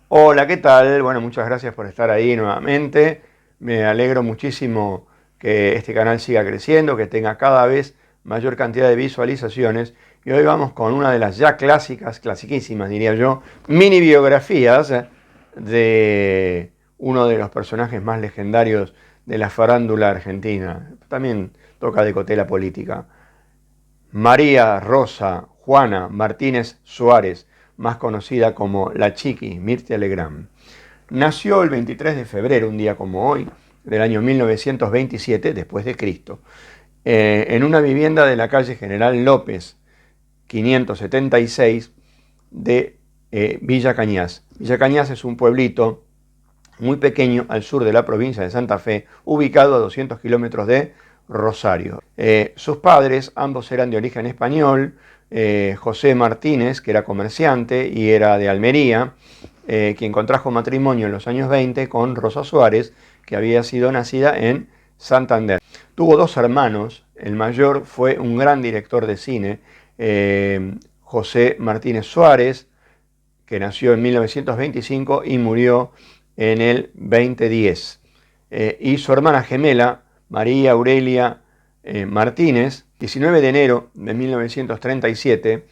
Hola, ¿qué tal? Bueno, muchas gracias por estar ahí nuevamente. Me alegro muchísimo que este canal siga creciendo, que tenga cada vez mayor cantidad de visualizaciones. Y hoy vamos con una de las ya clásicas, clasiquísimas diría yo, mini biografías de uno de los personajes más legendarios de la farándula argentina. También toca de cotela política. María Rosa Juana Martínez Suárez, más conocida como La Chiqui, Mirta Legrand. Nació el 23 de febrero, un día como hoy, del año 1927 después de Cristo, en una vivienda de la calle General López, 576 de Villa Cañas. Villa Cañas es un pueblito muy pequeño al sur de la provincia de Santa Fe, ubicado a 200 kilómetros de Rosario. Sus padres, ambos eran de origen español, José Martínez, que era comerciante y era de Almería, quien contrajo matrimonio en los años 20 con Rosa Suárez, que había sido nacida en Santander. Tuvo dos hermanos, el mayor fue un gran director de cine, José Martínez Suárez, que nació en 1925 y murió en el 2010. Y su hermana gemela, María Aurelia Martínez, 19 de enero de 1937,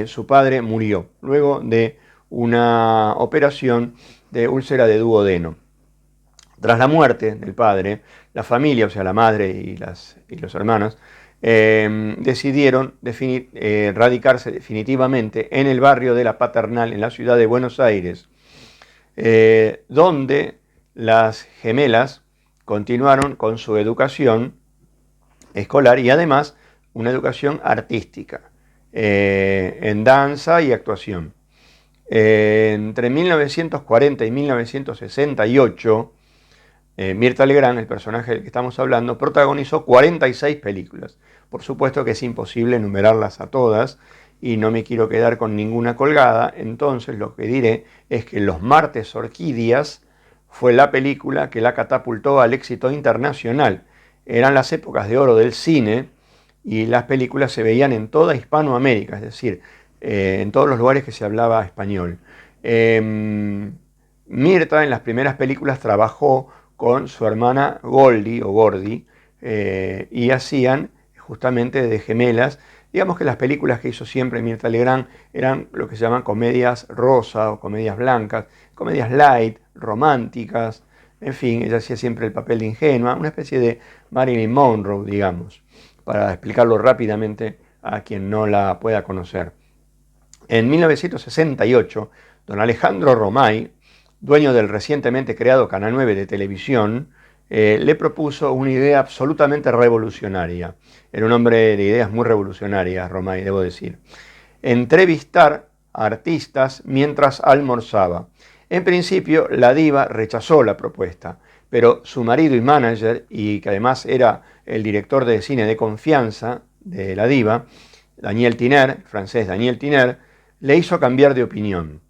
su padre murió luego de una operación de úlcera de duodeno. Tras la muerte del padre, la familia, o sea, la madre y los hermanos, decidieron radicarse definitivamente en el barrio de La Paternal, en la ciudad de Buenos Aires, donde las gemelas continuaron con su educación escolar y además una educación artística, en danza y actuación. Entre 1940 y 1968, Mirta Legrand, el personaje del que estamos hablando, protagonizó 46 películas. Por supuesto que es imposible enumerarlas a todas y no me quiero quedar con ninguna colgada, entonces lo que diré es que Los Martes Orquídeas fue la película que la catapultó al éxito internacional. Eran las épocas de oro del cine y las películas se veían en toda Hispanoamérica, es decir, en todos los lugares que se hablaba español. Mirta en las primeras películas trabajó con su hermana Goldie o Gordy y hacían justamente de gemelas. Digamos que las películas que hizo siempre Mirta Legrand eran lo que se llaman comedias rosa o comedias blancas, comedias light, románticas, en fin, ella hacía siempre el papel de ingenua, una especie de Marilyn Monroe, digamos, para explicarlo rápidamente a quien no la pueda conocer. En 1968, don Alejandro Romay, dueño del recientemente creado Canal 9 de televisión, le propuso una idea absolutamente revolucionaria. Era un hombre de ideas muy revolucionarias, Romay, debo decir. Entrevistar a artistas mientras almorzaba. En principio, la diva rechazó la propuesta, pero su marido y manager, y que además era el director de cine de confianza de la diva, Daniel Tiner, el francés Daniel Tiner, le hizo cambiar de opinión.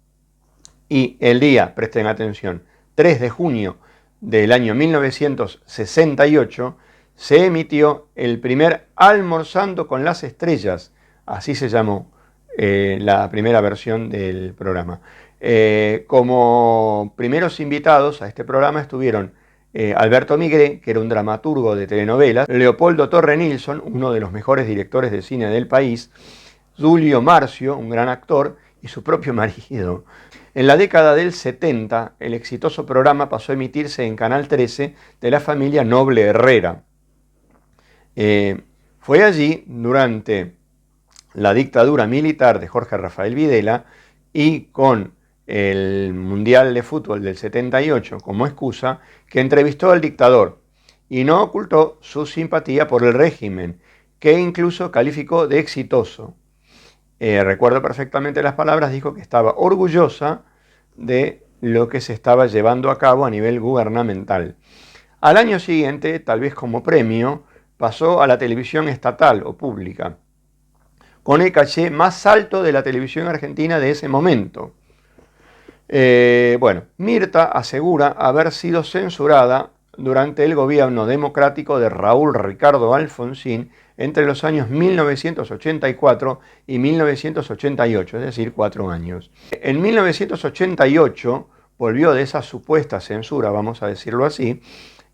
Y el día, presten atención, 3 de junio del año 1968, se emitió el primer Almorzando con las Estrellas, así se llamó la primera versión del programa. Como primeros invitados a este programa estuvieron Alberto Migré, que era un dramaturgo de telenovelas, Leopoldo Torre Nilsson, uno de los mejores directores de cine del país, Julio Marcio, un gran actor, y su propio marido. En la década del 70, el exitoso programa pasó a emitirse en Canal 13 de la familia Noble Herrera. Fue allí, durante la dictadura militar de Jorge Rafael Videla y con el Mundial de Fútbol del 78 como excusa, que entrevistó al dictador y no ocultó su simpatía por el régimen, que incluso calificó de exitoso. Recuerdo perfectamente las palabras, dijo que estaba orgullosa de lo que se estaba llevando a cabo a nivel gubernamental. Al año siguiente, tal vez como premio, pasó a la televisión estatal o pública, con el caché más alto de la televisión argentina de ese momento. Bueno, Mirta asegura haber sido censurada durante el gobierno democrático de Raúl Ricardo Alfonsín entre los años 1984 y 1988, es decir, 4 años. En 1988, volvió de esa supuesta censura, vamos a decirlo así,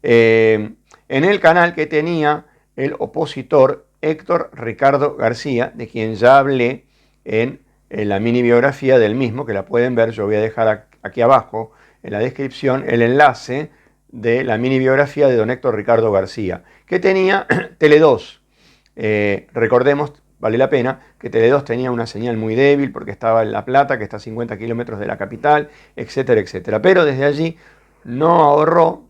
en el canal que tenía el opositor Héctor Ricardo García, de quien ya hablé en la mini biografía del mismo, que la pueden ver. Yo voy a dejar aquí abajo en la descripción el enlace de la mini biografía de don Héctor Ricardo García, que tenía Tele2. Recordemos, vale la pena, que Tele2 tenía una señal muy débil porque estaba en La Plata, que está a 50 kilómetros de la capital, etcétera, etcétera. Pero desde allí no ahorró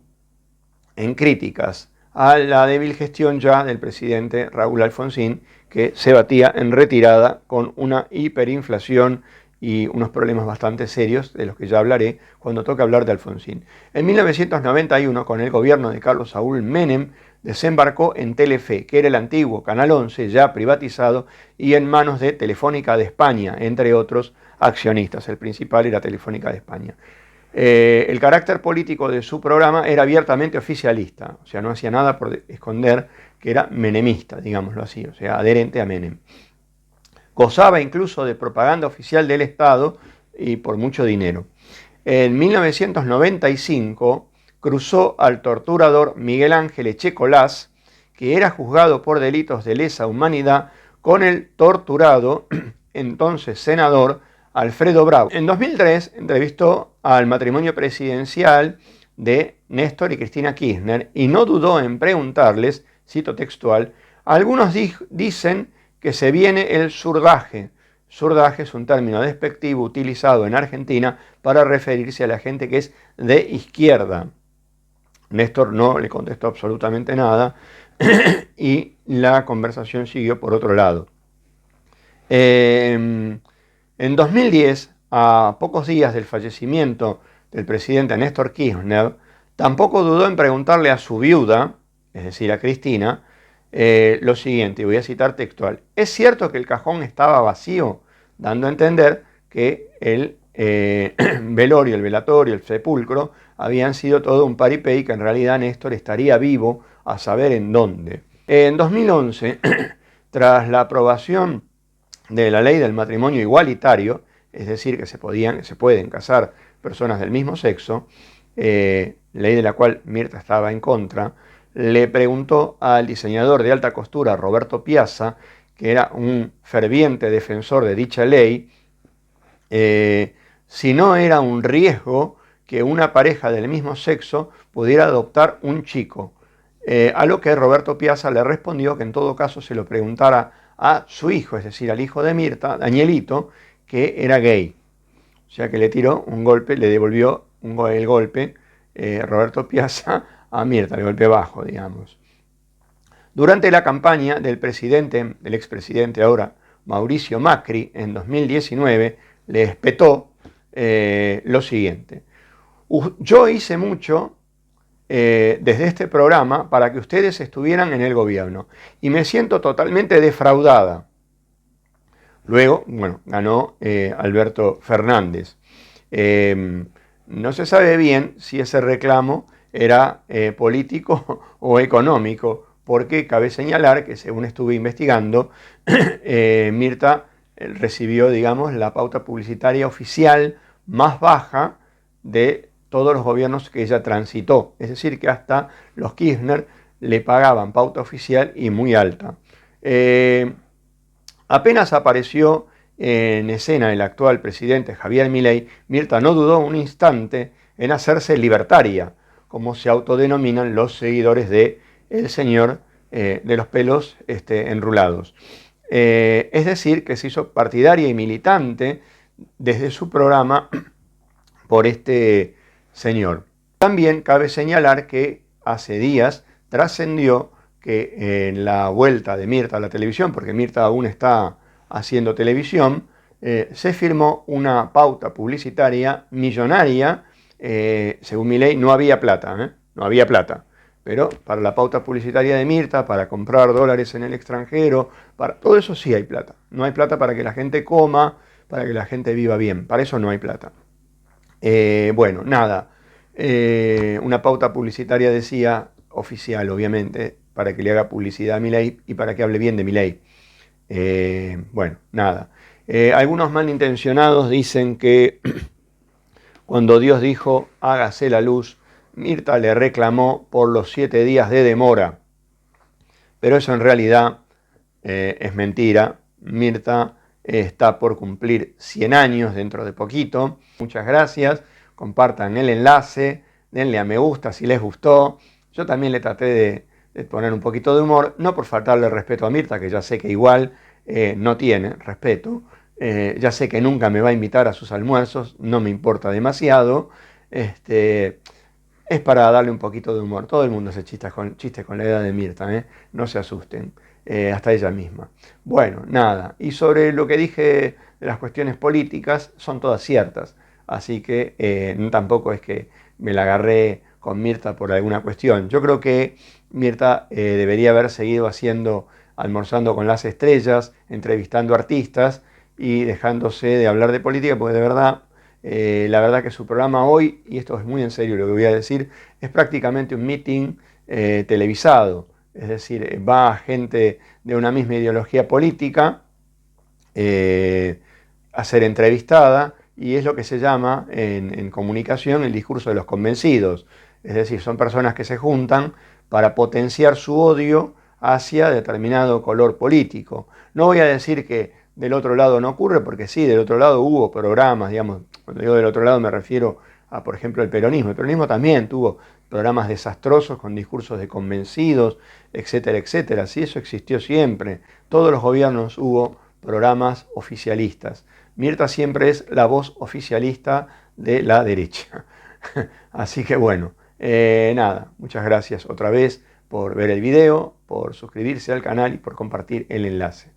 en críticas a la débil gestión ya del presidente Raúl Alfonsín, que se batía en retirada con una hiperinflación y unos problemas bastante serios, de los que ya hablaré cuando toque hablar de Alfonsín. En 1991, con el gobierno de Carlos Saúl Menem, desembarcó en Telefe, que era el antiguo Canal 11, ya privatizado, y en manos de Telefónica de España, entre otros accionistas. El principal era Telefónica de España. El carácter político de su programa era abiertamente oficialista, o sea, no hacía nada por esconder que era menemista, digámoslo así, o sea, adherente a Menem. Gozaba incluso de propaganda oficial del Estado y por mucho dinero. En 1995 cruzó al torturador Miguel Ángel Echecolás, que era juzgado por delitos de lesa humanidad, con el torturado, entonces senador, Alfredo Bravo. En 2003 entrevistó al matrimonio presidencial de Néstor y Cristina Kirchner y no dudó en preguntarles, cito textual, algunos dicen que se viene el zurdaje. Zurdaje es un término despectivo utilizado en Argentina para referirse a la gente que es de izquierda. Néstor no le contestó absolutamente nada y la conversación siguió por otro lado. En 2010, a pocos días del fallecimiento del presidente Néstor Kirchner, tampoco dudó en preguntarle a su viuda, es decir, a Cristina, lo siguiente, y voy a citar textual: ¿es cierto que el cajón estaba vacío? Dando a entender que el velorio, el velatorio, el sepulcro habían sido todo un paripé y que en realidad Néstor estaría vivo a saber en dónde. En 2011, tras la aprobación de la ley del matrimonio igualitario, es decir, que se pueden casar personas del mismo sexo, ley de la cual Mirta estaba en contra, le preguntó al diseñador de alta costura Roberto Piazza, que era un ferviente defensor de dicha ley, si no era un riesgo que una pareja del mismo sexo pudiera adoptar un chico. A lo que Roberto Piazza le respondió que en todo caso se lo preguntara a su hijo, es decir, al hijo de Mirta, Danielito, que era gay. O sea que le tiró un golpe, le devolvió el golpe Roberto Piazza a Mirta, el golpe bajo, digamos. Durante la campaña del expresidente ahora, Mauricio Macri, en 2019, le espetó lo siguiente: yo hice mucho desde este programa para que ustedes estuvieran en el gobierno y me siento totalmente defraudada. Luego, bueno, ganó Alberto Fernández. No se sabe bien si ese reclamo era político o económico, porque cabe señalar que, según estuve investigando, Mirta recibió, digamos, la pauta publicitaria oficial más baja de todos los gobiernos que ella transitó. Es decir, que hasta los Kirchner le pagaban pauta oficial y muy alta. Apenas apareció en escena el actual presidente Javier Milei, Mirta no dudó un instante en hacerse libertaria, como se autodenominan los seguidores de el señor de los pelos enrulados. Es decir, que se hizo partidaria y militante desde su programa por este señor. También cabe señalar que hace días trascendió que en la vuelta de Mirta a la televisión, porque Mirta aún está haciendo televisión, se firmó una pauta publicitaria millonaria. Según Milei no había plata, no había plata, pero para la pauta publicitaria de Mirta, para comprar dólares en el extranjero, para todo eso sí hay plata. No hay plata para que la gente coma, para que la gente viva bien, para eso no hay plata. Bueno, nada, una pauta publicitaria, decía, oficial obviamente, para que le haga publicidad a Milei y para que hable bien de Milei. Bueno, nada. Algunos malintencionados dicen que Cuando Dios dijo, hágase la luz, Mirta le reclamó por los 7 días de demora. Pero eso en realidad es mentira. Mirta está por cumplir 100 años dentro de poquito. Muchas gracias. Compartan el enlace. Denle a me gusta si les gustó. Yo también le traté de poner un poquito de humor. No por faltarle respeto a Mirta, que ya sé que igual no tiene respeto. Ya sé que nunca me va a invitar a sus almuerzos. No me importa demasiado. Es para darle un poquito de humor. Todo el mundo hace chistes con la edad de Mirta, ¿eh? No se asusten, hasta ella misma. Bueno, nada. Y sobre lo que dije de las cuestiones políticas, son todas ciertas. Así que tampoco es que me la agarré con Mirta por alguna cuestión. Yo creo que Mirta debería haber seguido haciendo Almorzando con las Estrellas, entrevistando artistas y dejándose de hablar de política, porque de verdad la verdad que su programa hoy, y esto es muy en serio lo que voy a decir, es prácticamente un meeting televisado. Es decir, va gente de una misma ideología política a ser entrevistada y es lo que se llama en comunicación el discurso de los convencidos. Es decir, son personas que se juntan para potenciar su odio hacia determinado color político. No voy a decir que del otro lado no ocurre, porque sí, del otro lado hubo programas, digamos, cuando digo del otro lado me refiero a, por ejemplo, el peronismo. El peronismo también tuvo programas desastrosos con discursos de convencidos, etcétera, etcétera. Sí, eso existió siempre. Todos los gobiernos hubo programas oficialistas. Mirta siempre es la voz oficialista de la derecha. Así que bueno, nada, muchas gracias otra vez por ver el video, por suscribirse al canal y por compartir el enlace.